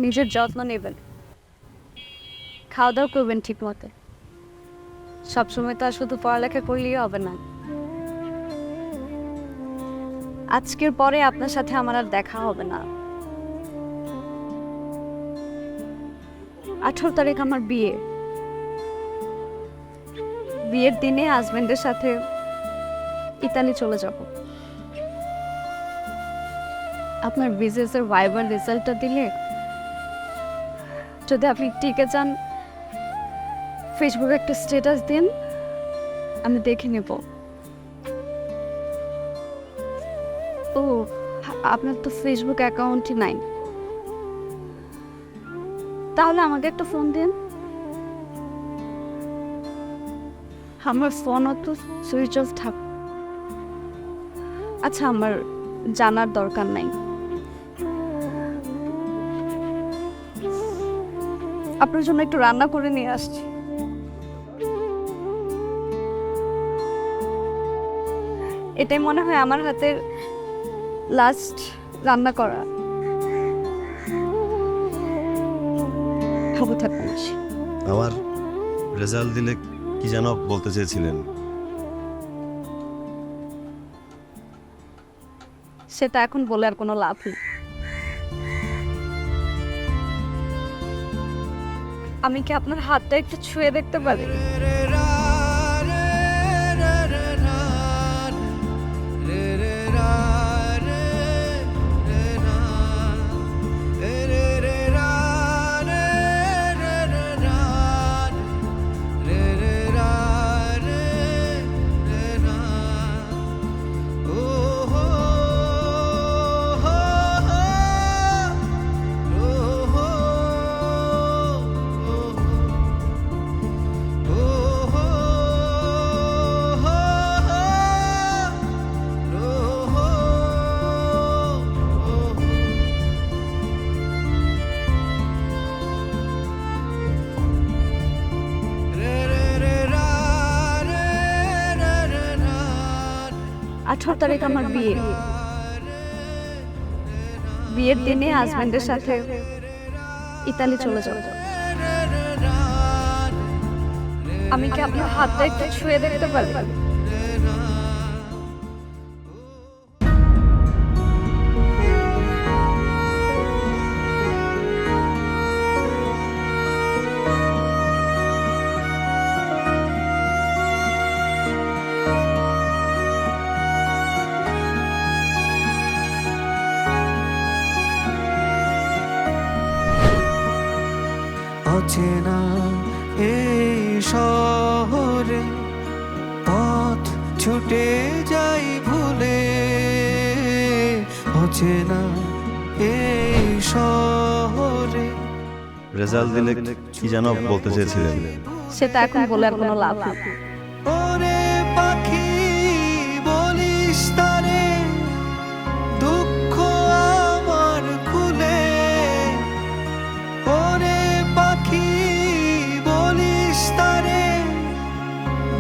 নিজের যত্ন নেবেন, খাওয়া দাওয়া করবেন ঠিক মতো। সবসময় তো আর শুধু পড়ালেখা করলেই হবে না। আজকের পরে আপনার সাথে আমার আর দেখা হবে না। 18 তারিখ আমার বিয়ে। বিয়ের দিনে হাজবেন্ডের সাথে ইতালি চলে যাব। আপনার বিজনেসের ভাইবার রেজাল্টটা দিলে যদি আপনি টিকে যান, ফেসবুকে একটা স্ট্যাটাস দিন, আমি দেখে নেব। ও, আপনার তো ফেসবুক অ্যাকাউন্টই নাই, তাহলে আমাকে একটা ফোন দিন। আমার ফোনও তো সুইচ অফ থাক। আচ্ছা, আমার জানার দরকার নাই। আপনার জন্য একটু রান্না করে নিয়ে আসছি। এটাই মনে হয় আমার হাতের লাস্ট রান্না করা। খাবো থাকুন। আমার রেজাল্ট দিলে কি যেন বলতে চেয়েছিলেন? সেটা এখন বলে আর কোনো লাভ নেই। আমি কি আপনার হাতটা একটু ছুঁয়ে দেখতে পারি? আঠারো তারিখ আমার বিয়ে। বিয়ের দিনে হাজবেন্ডের সাথে ইতালি চলে যাব। আমি কি আপনার হাতটা একটু ছুঁয়ে দেখতে পারি? অচেনা এই শহরে পথ ছুটে যাই ভুলে, অচেনা এই শহরে। রেজাল্ট দিলে কি যেন বলতে চেয়েছিলেন? সেটা এখন বলে আর কোনো লাভ নেই। ওরে পাখি বলিস তারে দুঃখ আমার খুলে, ওরে পাখি বলিস তারে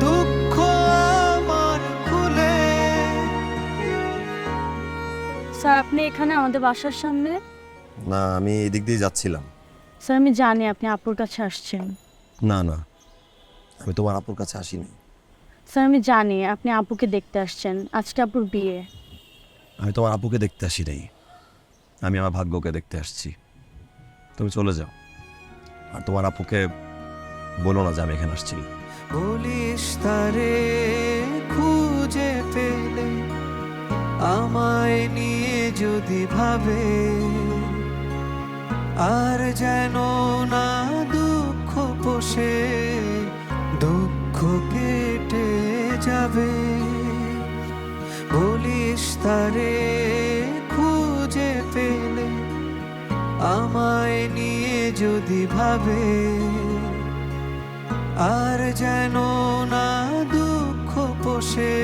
দুঃখ আমার খুলে। স্যার, আপনি এখানে আমাদের বাসার সামনে? না, আমি এদিক দিয়ে যাচ্ছিলাম। স্যার, আমি জানি আপনি আপুর কাছে আসছেন। না না, আমি তোমার আপুর কাছে আসিনি। স্যার, আমি জানি আপনি আপুকে দেখতে আসছেন। আজকে আপুর বিয়ে। আমি তোমার আপুকে দেখতে আসি নাই, আমি আমার ভাগ্যকে দেখতে আসছি। তুমি চলে যাও, আর তোমার আপুকে বলো না যে আমি এখানে আসছি। বলিস তারে খুঁজে পেলে আমায় নিয়ে যদি ভাবে, আর যেন না দুঃখ পোষে, দুঃখ কেটে যাবে। বলিস তারে খুঁজে পেলে আমায় নিয়ে যদি ভাবে, আর যেন না দুঃখ পোষে,